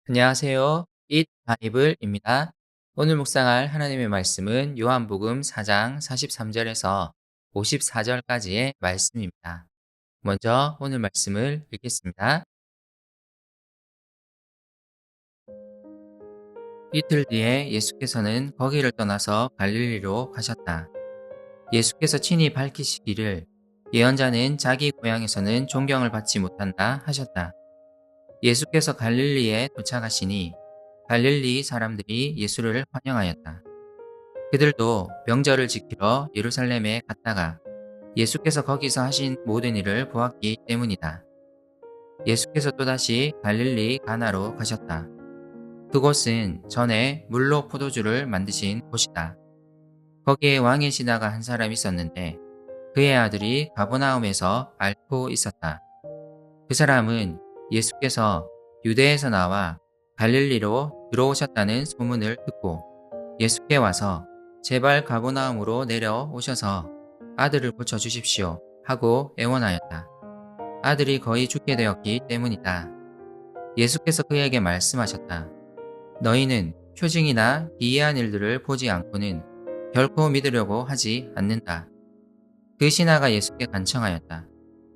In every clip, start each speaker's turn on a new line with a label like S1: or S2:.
S1: 안녕하세요. Eat Bible입니다. 오늘 묵상할 하나님의 말씀은 요한복음 4장 43절에서 54절까지의 말씀입니다. 먼저 오늘 말씀을 읽겠습니다. 이틀 뒤에 예수께서는 거기를 떠나서 갈릴리로 가셨다. 예수께서 친히 밝히시기를 예언자는 자기 고향에서는 존경을 받지 못한다 하셨다. 예수께서 갈릴리에 도착하시니 갈릴리 사람들이 예수를 환영하였다. 그들도 명절을 지키러 예루살렘에 갔다가 예수께서 거기서 하신 모든 일을 보았기 때문이다. 예수께서 또다시 갈릴리 가나로 가셨다. 그곳은 전에 물로 포도주를 만드신 곳이다. 거기에 왕의 신하가 한 사람 있었는데 그의 아들이 가버나움에서 앓고 있었다. 그 사람은 예수께서 유대에서 나와 갈릴리로 들어오셨다는 소문을 듣고 예수께 와서 제발 가버나움으로 내려오셔서 아들을 고쳐주십시오 하고 애원하였다. 아들이 거의 죽게 되었기 때문이다. 예수께서 그에게 말씀하셨다. 너희는 표징이나 기이한 일들을 보지 않고는 결코 믿으려고 하지 않는다. 그 신하가 예수께 간청하였다.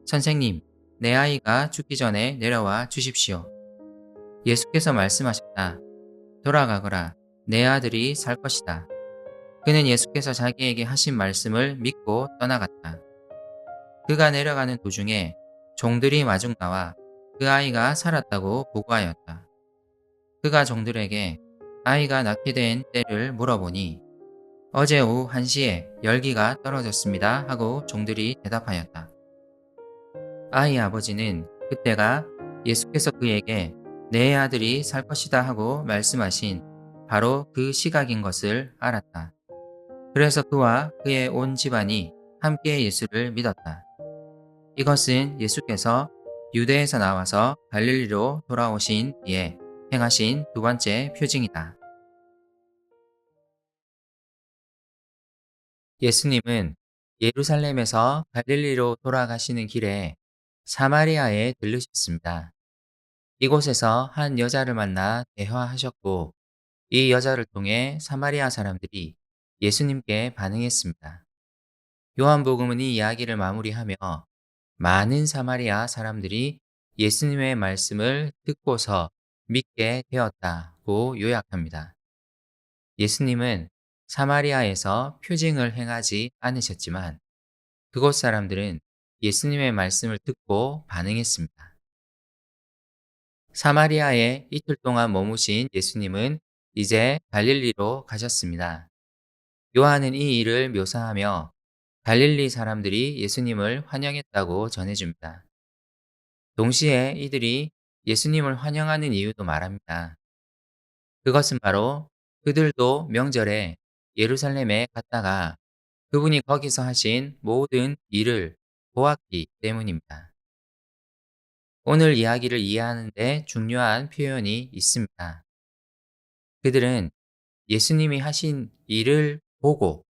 S1: 선생님, 내 아이가 죽기 전에 내려와 주십시오. 예수께서 말씀하셨다. 돌아가거라. 내 아들이 살 것이다. 그는 예수께서 자기에게 하신 말씀을 믿고 떠나갔다. 그가 내려가는 도중에 종들이 마중 나와 그 아이가 살았다고 보고하였다. 그가 종들에게 아이가 낳게 된 때를 물어보니 어제 오후 1시에 열기가 떨어졌습니다 하고 종들이 대답하였다. 아이 아버지는 그때가 예수께서 그에게 내 아들이 살 것이다 하고 말씀하신 바로 그 시각인 것을 알았다. 그래서 그와 그의 온 집안이 함께 예수를 믿었다. 이것은 예수께서 유대에서 나와서 갈릴리로 돌아오신 뒤에 행하신 두 번째 표징이다. 예수님은 예루살렘에서 갈릴리로 돌아가시는 길에 사마리아에 들르셨습니다. 이곳에서 한 여자를 만나 대화하셨고 이 여자를 통해 사마리아 사람들이 예수님께 반응했습니다. 요한복음은 이 이야기를 마무리하며 많은 사마리아 사람들이 예수님의 말씀을 듣고서 믿게 되었다고 요약합니다. 예수님은 사마리아에서 표징을 행하지 않으셨지만 그곳 사람들은 예수님의 말씀을 듣고 반응했습니다. 사마리아에 이틀 동안 머무신 예수님은 이제 갈릴리로 가셨습니다. 요한은 이 일을 묘사하며 갈릴리 사람들이 예수님을 환영했다고 전해줍니다. 동시에 이들이 예수님을 환영하는 이유도 말합니다. 그것은 바로 그들도 명절에 예루살렘에 갔다가 그분이 거기서 하신 모든 일을 보았기 때문입니다. 오늘 이야기를 이해하는 데 중요한 표현이 있습니다. 그들은 예수님이 하신 일을 보고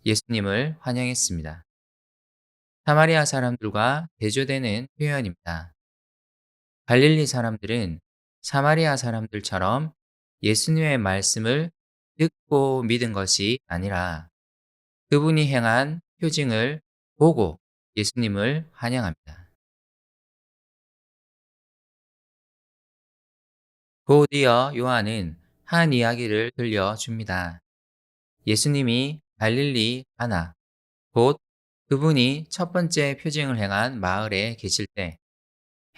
S1: 예수님을 환영했습니다. 사마리아 사람들과 대조되는 표현입니다. 갈릴리 사람들은 사마리아 사람들처럼 예수님의 말씀을 듣고 믿은 것이 아니라 그분이 행한 표징을 보고 예수님을 환영합니다. 곧이어 요한은 한 이야기를 들려줍니다. 예수님이 갈릴리 가나, 곧 그분이 첫 번째 표징을 행한 마을에 계실 때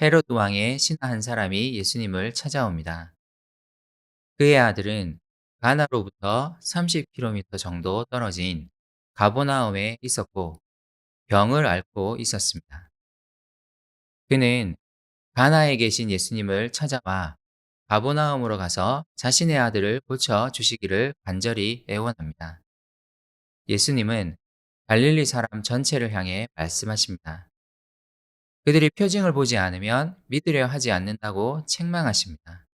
S1: 헤롯 왕의 신하 한 사람이 예수님을 찾아옵니다. 그의 아들은 가나로부터 30km 정도 떨어진 가보나움에 있었고 병을 앓고 있었습니다. 그는 가나에 계신 예수님을 찾아와 가보나움으로 가서 자신의 아들을 고쳐 주시기를 간절히 애원합니다. 예수님은 갈릴리 사람 전체를 향해 말씀하십니다. 그들이 표징을 보지 않으면 믿으려 하지 않는다고 책망하십니다.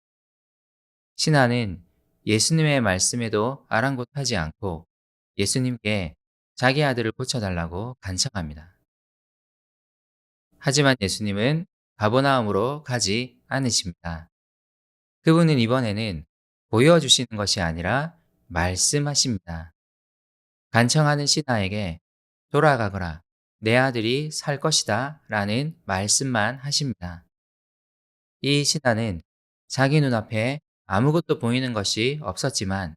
S1: 신하는 예수님의 말씀에도 아랑곳하지 않고 예수님께 자기 아들을 고쳐달라고 간청합니다. 하지만 예수님은 가버나움으로 가지 않으십니다. 그분은 이번에는 보여주시는 것이 아니라 말씀하십니다. 간청하는 신하에게 돌아가거라. 내 아들이 살 것이다. 라는 말씀만 하십니다. 이 신하는 자기 눈앞에 아무것도 보이는 것이 없었지만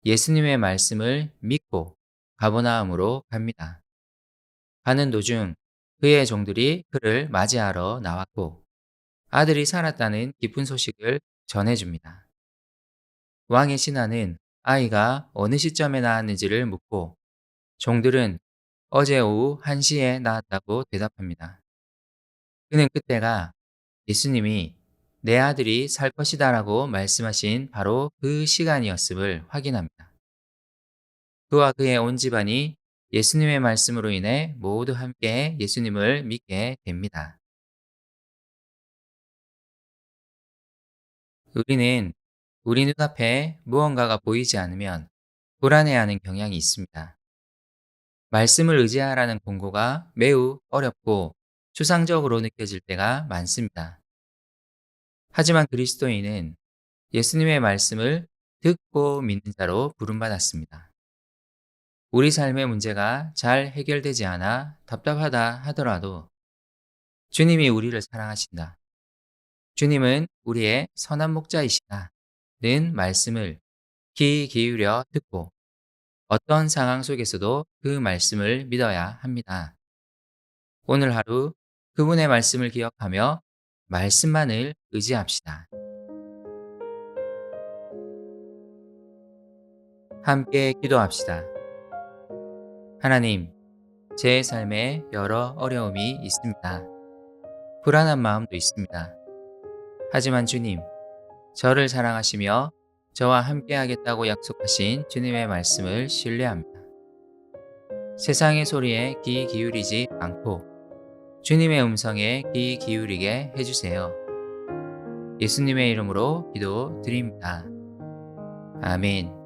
S1: 예수님의 말씀을 믿고 가버나움으로 갑니다. 가는 도중 그의 종들이 그를 맞이하러 나왔고 아들이 살았다는 기쁜 소식을 전해줍니다. 왕의 신하는 아이가 어느 시점에 나왔는지를 묻고 종들은 어제 오후 1시에 나왔다고 대답합니다. 그는 그때가 예수님이 내 아들이 살 것이다라고 말씀하신 바로 그 시간이었음을 확인합니다. 그와 그의 온 집안이 예수님의 말씀으로 인해 모두 함께 예수님을 믿게 됩니다. 우리는 우리 눈앞에 무언가가 보이지 않으면 불안해하는 경향이 있습니다. 말씀을 의지하라는 공고가 매우 어렵고 추상적으로 느껴질 때가 많습니다. 하지만 그리스도인은 예수님의 말씀을 듣고 믿는 자로 부름받았습니다. 우리 삶의 문제가 잘 해결되지 않아 답답하다 하더라도 주님이 우리를 사랑하신다. 주님은 우리의 선한 목자이시다. 는 말씀을 귀 기울여 듣고 어떤 상황 속에서도 그 말씀을 믿어야 합니다. 오늘 하루 그분의 말씀을 기억하며 말씀만을 의지합시다. 함께 기도합시다. 하나님, 제 삶에 여러 어려움이 있습니다. 불안한 마음도 있습니다. 하지만 주님, 저를 사랑하시며 저와 함께 하겠다고 약속하신 주님의 말씀을 신뢰합니다. 세상의 소리에 귀 기울이지 않고 주님의 음성에 귀 기울이게 해주세요. 예수님의 이름으로 기도드립니다. 아멘.